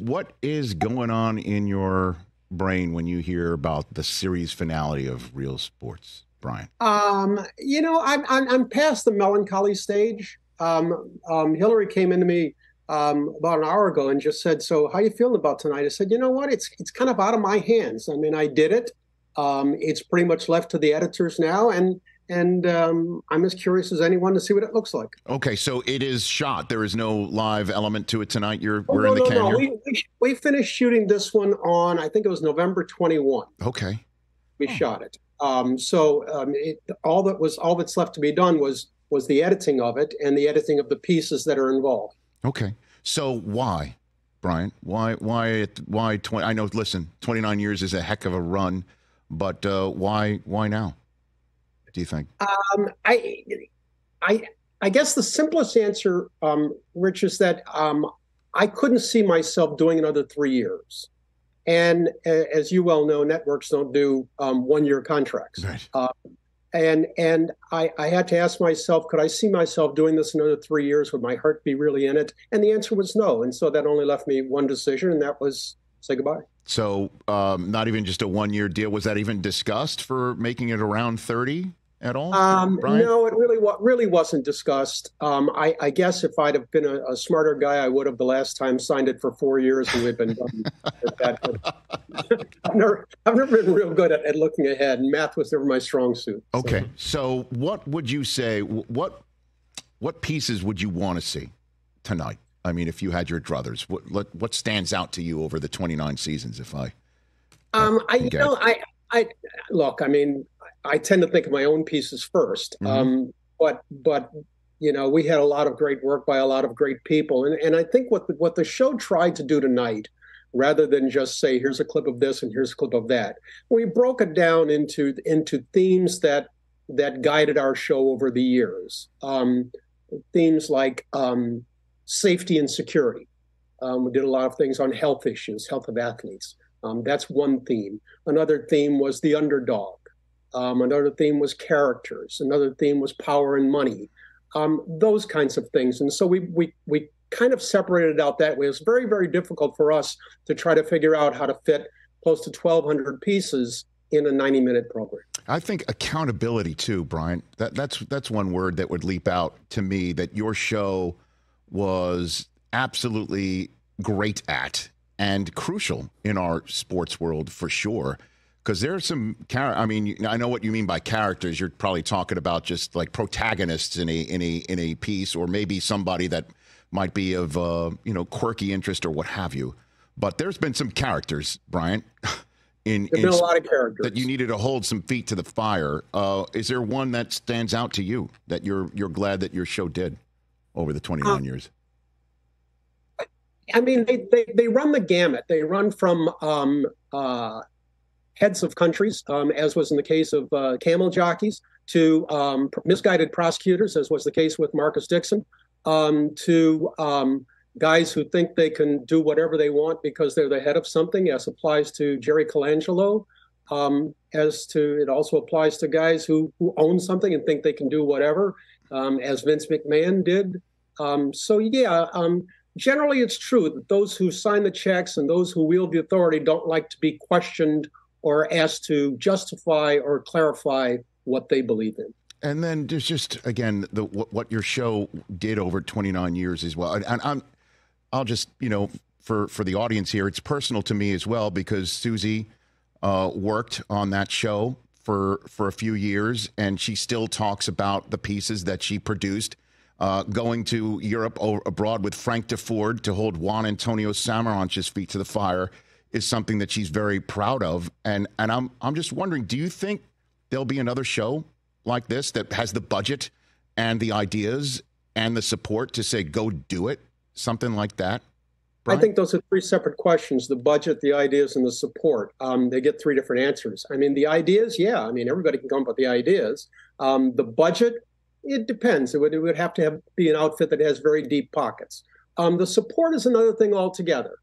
what is going on in your brain when you hear about the series finale of Real Sports, Brian? I'm past the melancholy stage. Hillary came into me about an hour ago and just said, "So, how you feeling about tonight?" I said, "You know what? It's kind of out of my hands. I mean, I did it. It's pretty much left to the editors now, and I'm as curious as anyone to see what it looks like." Okay, so it is shot. There is no live element to it tonight. We're No, in the no, can no. here? We finished shooting this one on, I think it was November 21. Okay. We shot it. All that's left to be done was the editing of it and the editing of the pieces that are involved. Okay. So why, Brian? Why 20? I know, listen, 29 years is a heck of a run, but why now, do you think? I guess the simplest answer, Rich, is that I couldn't see myself doing another 3 years. And as you well know, networks don't do 1-year contracts. Right. And I had to ask myself, could I see myself doing this another 3 years? Would my heart be really in it? And the answer was no. And so that only left me one decision, and that was say goodbye. So not even just a 1-year deal. Was that even discussed for making it around 30 at all, Brian? No, it really wasn't discussed. I guess if I'd have been a smarter guy, I would have the last time signed it for 4 years and we'd been done with that. I've never been real good at looking ahead, and math was never my strong suit. Okay, so what would you say? What pieces would you want to see tonight? I mean, if you had your druthers, what stands out to you over the 29 seasons? If I look, I mean, I tend to think of my own pieces first. Mm-hmm. But we had a lot of great work by a lot of great people, and I think what the show tried to do tonight, rather than just say here's a clip of this and here's a clip of that, we broke it down into themes that guided our show over the years. Themes like safety and security. We did a lot of things on health issues, health of athletes. That's one theme. Another theme was the underdog. Another theme was characters. Another theme was power and money. Those kinds of things. And so we kind of separated it out that way. It was very, very difficult for us to try to figure out how to fit close to 1,200 pieces in a 90-minute program. I think accountability too, Brian. That's one word that would leap out to me that your show was absolutely great at and crucial in our sports world for sure. Because there's some I mean, I know what you mean by characters. You're probably talking about just like protagonists in a piece, or maybe somebody that might be of quirky interest or what have you. But there's been some characters, Brian. There's been a lot of characters that you needed to hold some feet to the fire. Is there one that stands out to you that you're glad that your show did over the 29 years? I mean, they run the gamut. They run from heads of countries, as was in the case of camel jockeys, to misguided prosecutors, as was the case with Marcus Dixon, to guys who think they can do whatever they want because they're the head of something, as applies to Jerry Colangelo. It also applies to guys who own something and think they can do whatever, as Vince McMahon did. Generally it's true that those who sign the checks and those who wield the authority don't like to be questioned or asked to justify or clarify what they believe in. And then there's just, again, what your show did over 29 years as well. And I'll just, for the audience here, it's personal to me as well, because Susie worked on that show for a few years, and she still talks about the pieces that she produced. Going to Europe or abroad with Frank DeFord to hold Juan Antonio Samaranch's feet to the fire is something that she's very proud of. And I'm just wondering, do you think there'll be another show like this that has the budget and the ideas and the support to say, go do it? Something like that? Brian? I think those are three separate questions: the budget, the ideas, and the support. They get three different answers. I mean, the ideas, yeah. I mean, everybody can come up with the ideas. The budget, it depends. It would have to be an outfit that has very deep pockets. The support is another thing altogether,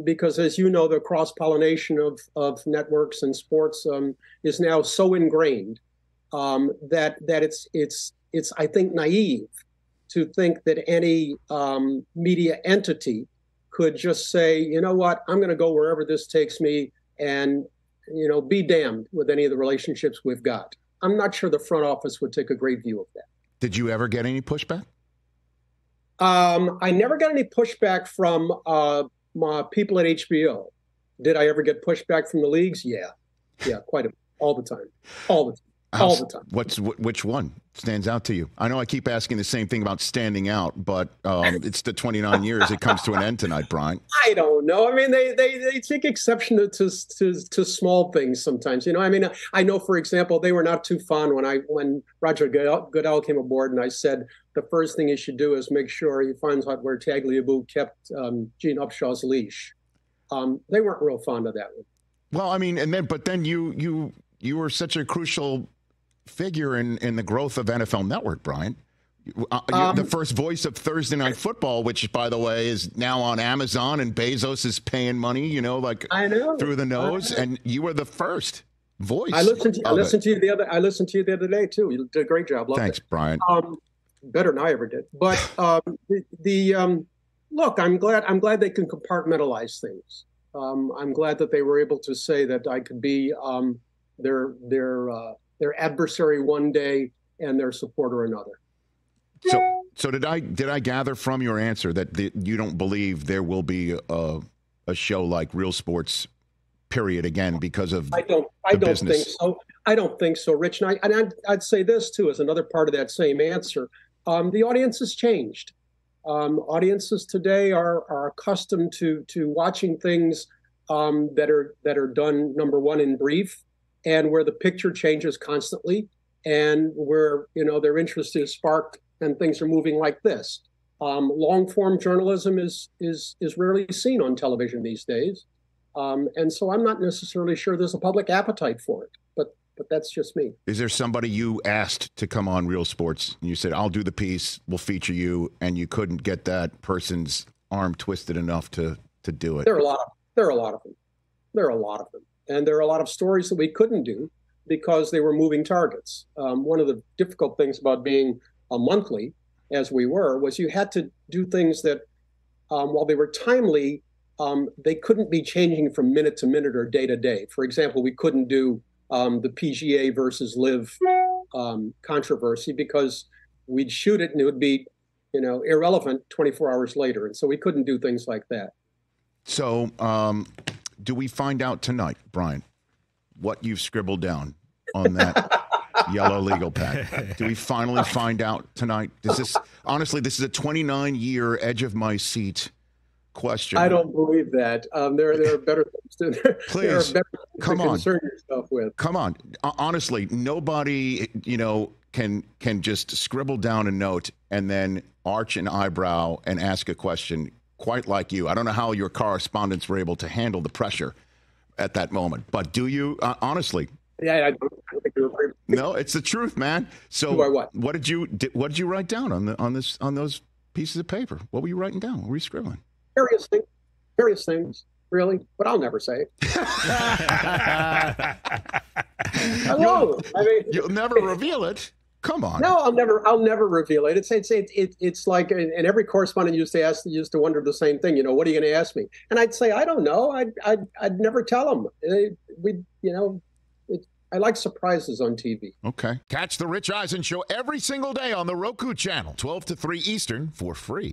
because as you know, the cross-pollination of networks and sports is now so ingrained that it's I think naive to think that any media entity could just say, you know what, I'm going to go wherever this takes me, and be damned with any of the relationships we've got. I'm not sure the front office would take a great view of that. Did you ever get any pushback? I never got any pushback from my people at HBO. Did I ever get pushback from the leagues? Yeah, quite all the time, all the time. Which one stands out to you? I know I keep asking the same thing about standing out, but it's the 29 years. It comes to an end tonight, Brian. I don't know. I mean, they take exception to small things sometimes. I mean, I know, for example, they were not too fond when Roger Goodell came aboard, and I said the first thing he should do is make sure he finds out where Tagliabue kept Gene Upshaw's leash. They weren't real fond of that one. Well, I mean, but then you were such a crucial figure in the growth of NFL Network, Brian. You're the first voice of Thursday Night Football, which, by the way, is now on Amazon, and Bezos is paying money, I know, through the nose, and you were the first voice. I listened to you the other day too. You did a great job. Thanks, it. Brian. Better than I ever did. But look, I'm glad they can compartmentalize things. I'm glad that they were able to say that I could be their adversary one day and their supporter another. So did I gather from your answer that you don't believe there will be a show like Real Sports, period, again, because of I don't think so. I don't think so, Rich. And I'd say this too, as another part of that same answer. The audience has changed. Audiences today are accustomed to watching things that are done, number one, in brief, and where the picture changes constantly, and where their interest is sparked and things are moving like this. Long form journalism is rarely seen on television these days, and so I'm not necessarily sure there's a public appetite for it. But that's just me. Is there somebody you asked to come on Real Sports and you said, I'll do the piece, we'll feature you, and you couldn't get that person's arm twisted enough to do it? There are a lot of them. And there are a lot of stories that we couldn't do because they were moving targets. One of the difficult things about being a monthly, as we were, was you had to do things that, while they were timely, they couldn't be changing from minute to minute or day to day. For example, we couldn't do the PGA versus LIV controversy because we'd shoot it and it would be, irrelevant 24 hours later. And so we couldn't do things like that. So do we find out tonight, Brian, what you've scribbled down on that yellow legal pad? Do we finally find out tonight? This is a 29-year edge of my seat question. I don't believe that. There are better things to please concern yourself with. Come on. Honestly, nobody, can just scribble down a note and then arch an eyebrow and ask a question quite like you. I don't know how your correspondents were able to handle the pressure at that moment, but do you honestly? Yeah, I don't think you agree. No, it's the truth, man. So what did you write down on those pieces of paper? What were you writing down? What were you scribbling? Various things, really, but I'll never say it. You'll never reveal it. Come on. No, I'll never reveal it. It's like, and every correspondent used to wonder the same thing. What are you going to ask me? And I'd say, I don't know. I'd never tell them. I like surprises on TV. Okay. Catch the Rich Eisen Show every single day on the Roku channel, 12 to 3 Eastern, for free.